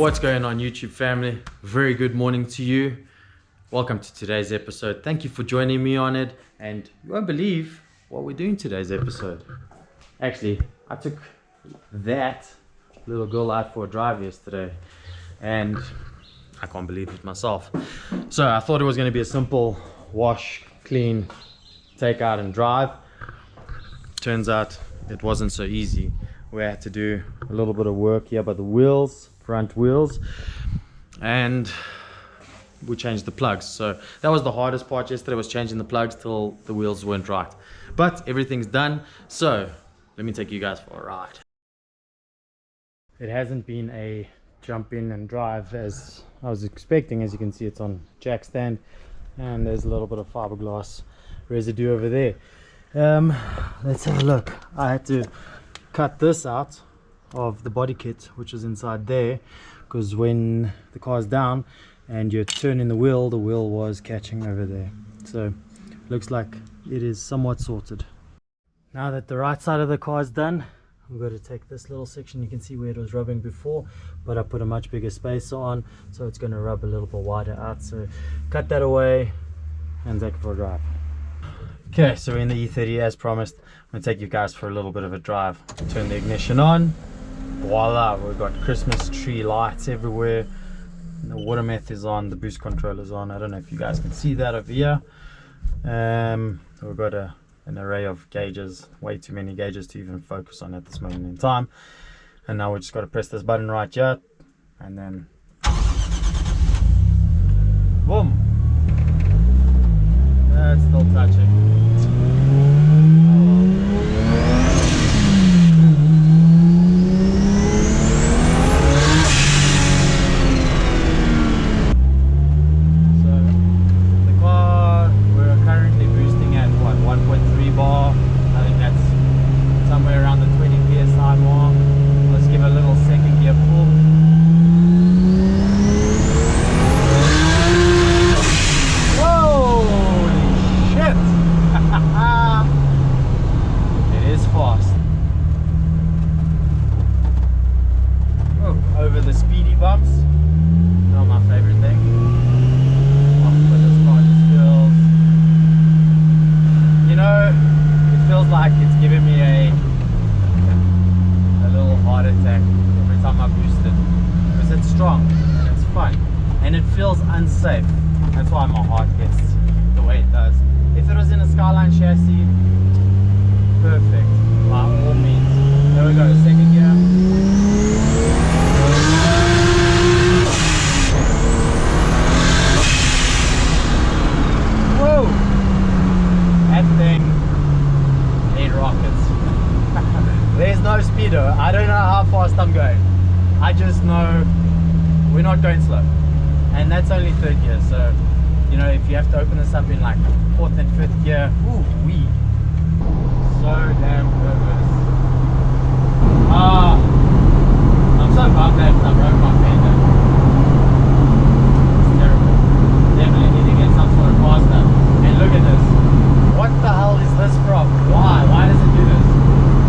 What's going on, YouTube family? Very good morning to you. Welcome to today's episode. Thank you for joining me on it, and you won't believe what we're doing today's episode. Actually, I took that little girl out for a drive yesterday and I can't believe it myself. So I thought it was going to be a simple wash, clean, take out and drive. Turns out it wasn't so easy. We had to do a little bit of work here by the wheels, front wheels, and we changed the plugs. So that was the hardest part yesterday, was changing the plugs till the wheels weren't right. But everything's done, so let me take you guys for a ride. It hasn't been a jump in and drive as I was expecting. As you can see, it's on jack stand and there's a little bit of fiberglass residue over there. Let's have a look. I had to cut this out of the body kit, which is inside there, because when the car's down and you're turning the wheel was catching over there. So looks like it is somewhat sorted. Now that the right side of the car is done, I'm going to take this little section. You can see where it was rubbing before, but I put a much bigger spacer on, so it's going to rub a little bit wider out. So cut that away and take it for a drive. Okay, so we're in the E30 as promised. I'm going to take you guys for a little bit of a drive. Turn the ignition on. Voila, we've got Christmas tree lights everywhere. The water meth is on, the boost controller's on. I don't know if you guys can see that over here. We've got an array of gauges, way too many gauges to even focus on at this moment in time. And now we just got to press this button right here, and then boom. It's still touching. Over the speedy bumps, not my favorite thing. But this car just feels, you know, it feels like it's giving me a little heart attack every time I boost it, because it's strong and it's fun and it feels unsafe. That's why my heart gets the way it does. If it was in a Skyline chassis, perfect, by all means. There we go, second gear. There's no speedo. I don't know how fast I'm going. I just know we're not going slow. And that's only third gear. So, you know, if you have to open this up in like fourth and fifth gear, ooh wee. So damn nervous. I'm so bummed that I broke my fender. It's terrible. Definitely need to get some sort of faster. And look at this. What the hell is this from? Why? Why does it do this?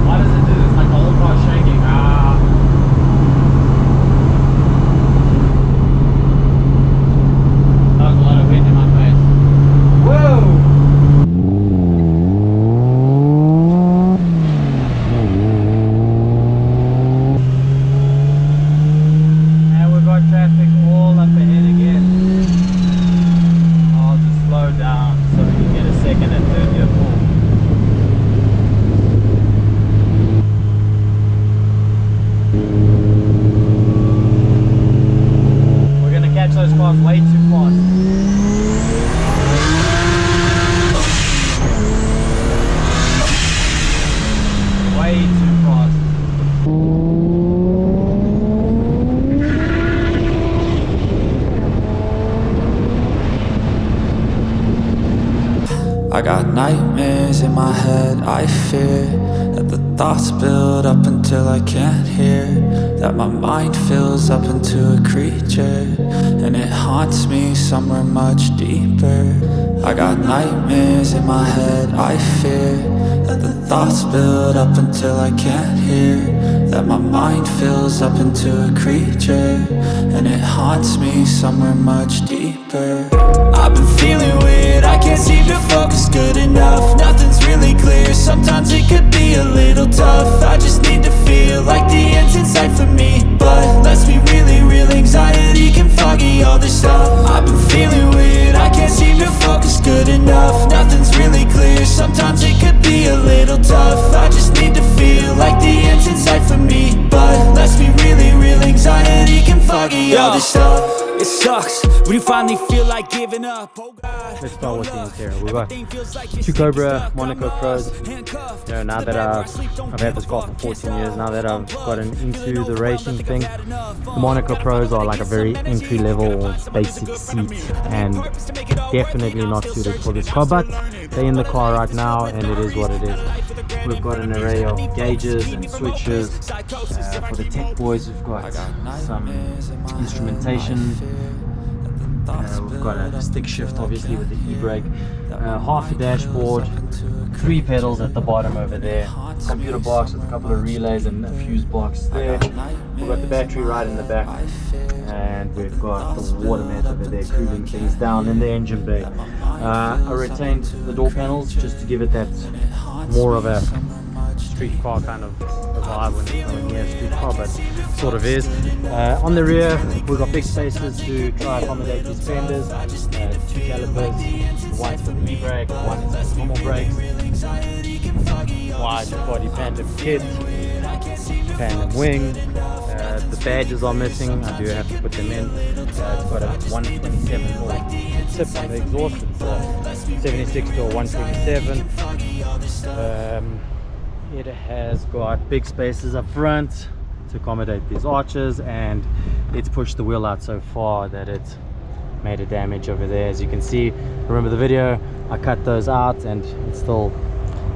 Why does it do this? Like the whole car shaking. That was a lot of wind in my face. Whoa! And we've got traffic all up ahead again. I'll just slow down so we can get a second and third gear pull. Those cars way too fast. Way too fast. I got nightmares in my head, I fear that the thoughts build up until I can't hear, that my mind fills up into a creature, and it haunts me somewhere much deeper. I got nightmares in my head, I fear that the thoughts build up until I can't hear, that my mind fills up into a creature, and it haunts me somewhere much deeper. I've been feeling weird, I can't seem to focus good enough. Nothing's really clear, sometimes it could be a little tough. I just need to feel like the end's in sight for me, but let's be really real, anxiety can foggy all this stuff. I've been feeling weird, I can't seem to focus good enough. Nothing's really clear, sometimes it could be a little tough. I just need to feel like the end's in sight for me, but let's be really real, anxiety can foggy all this stuff. It sucks when you finally feel like giving up. Oh God. Let's start with the interior. We've got two Cobra Monaco Pros. You know, now that I've had this car for 14 years, now that I've gotten into the racing thing, the Monaco Pros are like a very entry-level basic seat and definitely not suited for this car, but they're in the car right now and it is what it is. We've got an array of gauges and switches. For the tech boys, we've got some instrumentation. We've got a stick shift obviously with the e-brake, half a dashboard, 3 pedals at the bottom over there, computer box with a couple of relays and a fuse box there. We've got the battery right in the back, and we've got the water mat over there cooling things down in the engine bay. I retained the door panels just to give it that more of a street car kind of vibe when it's near a street car, but sort of is. On the rear we've got big spaces to try accommodate these fenders, 2 calipers, one for the e-brake, one is for normal brakes, wide body tandem kit, tandem wing. The badges are missing, I do have to put them in. It's got a 127 tip on the exhaust, it's 76 to a 127. It has got big spaces up front to accommodate these arches, and it's pushed the wheel out so far that it made a damage over there. As you can see, remember the video, I cut those out and it still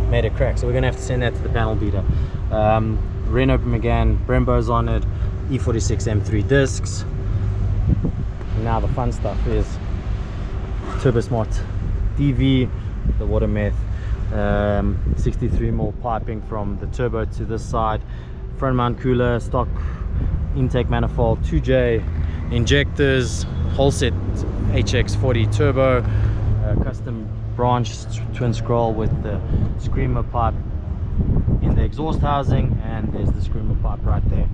made a crack, so we're gonna have to send that to the panel beater. Renault McGann Brembo's on it, E46 M3 discs. And now the fun stuff is TurboSmart DV, the water meth, 63mm piping from the turbo to this side, front mount cooler, stock intake manifold, 2J injectors, Holset HX40 turbo, custom branched twin scroll with the screamer pipe in the exhaust housing, and there's the screamer pipe right there,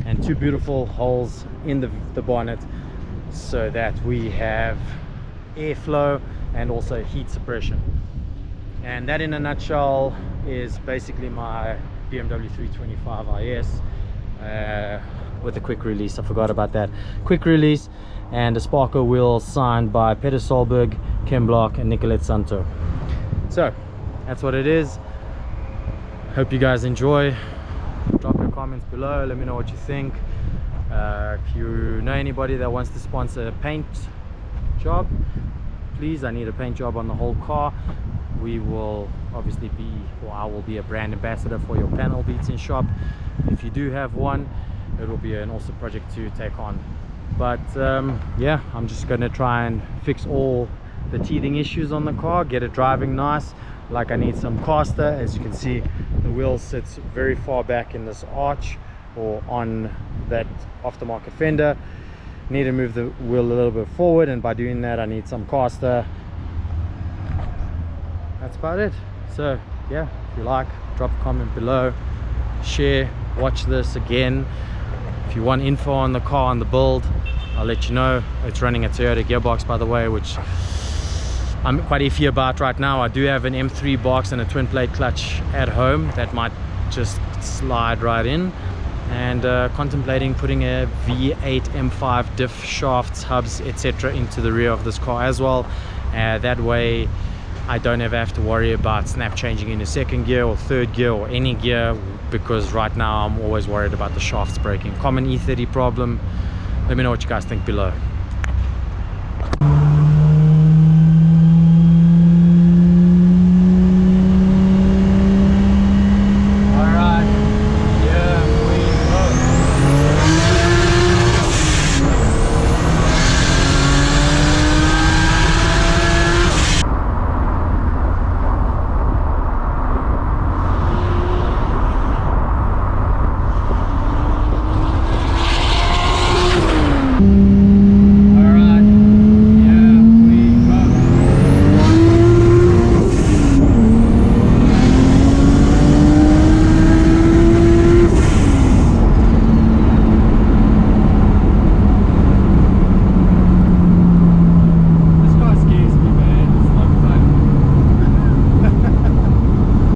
and 2 beautiful holes in the bonnet so that we have airflow and also heat suppression. And that in a nutshell is basically my BMW 325 IS with a quick release. I forgot about that. Quick release and a Sparko wheel signed by Peter Solberg, Ken Block and Nicolette Santo. So that's what it is. Hope you guys enjoy. Drop your comments below, let me know what you think. If you know anybody that wants to sponsor a paint job, please, I need a paint job on the whole car. We will obviously be, or I will be, a brand ambassador for your panel beats in shop. If you do have one, it will be an awesome project to take on. But yeah, I'm just going to try and fix all the teething issues on the car, get it driving nice. Like, I need some caster. As you can see, the wheel sits very far back in this arch or on that aftermarket fender. Need to move the wheel a little bit forward, and by doing that I need some caster. That's about it. So yeah, if you like, drop a comment below, share, watch this again. If you want info on the car, on the build, I'll let you know. It's running a Toyota gearbox, by the way, which I'm quite iffy about right now. I do have an M3 box and a twin plate clutch at home that might just slide right in, and contemplating putting a V8 M5 diff shafts, hubs, etc. into the rear of this car as well. That way I don't ever have to worry about snap changing into 2nd gear or 3rd gear or any gear, because right now I'm always worried about the shafts breaking. Common E30 problem. Let me know what you guys think below.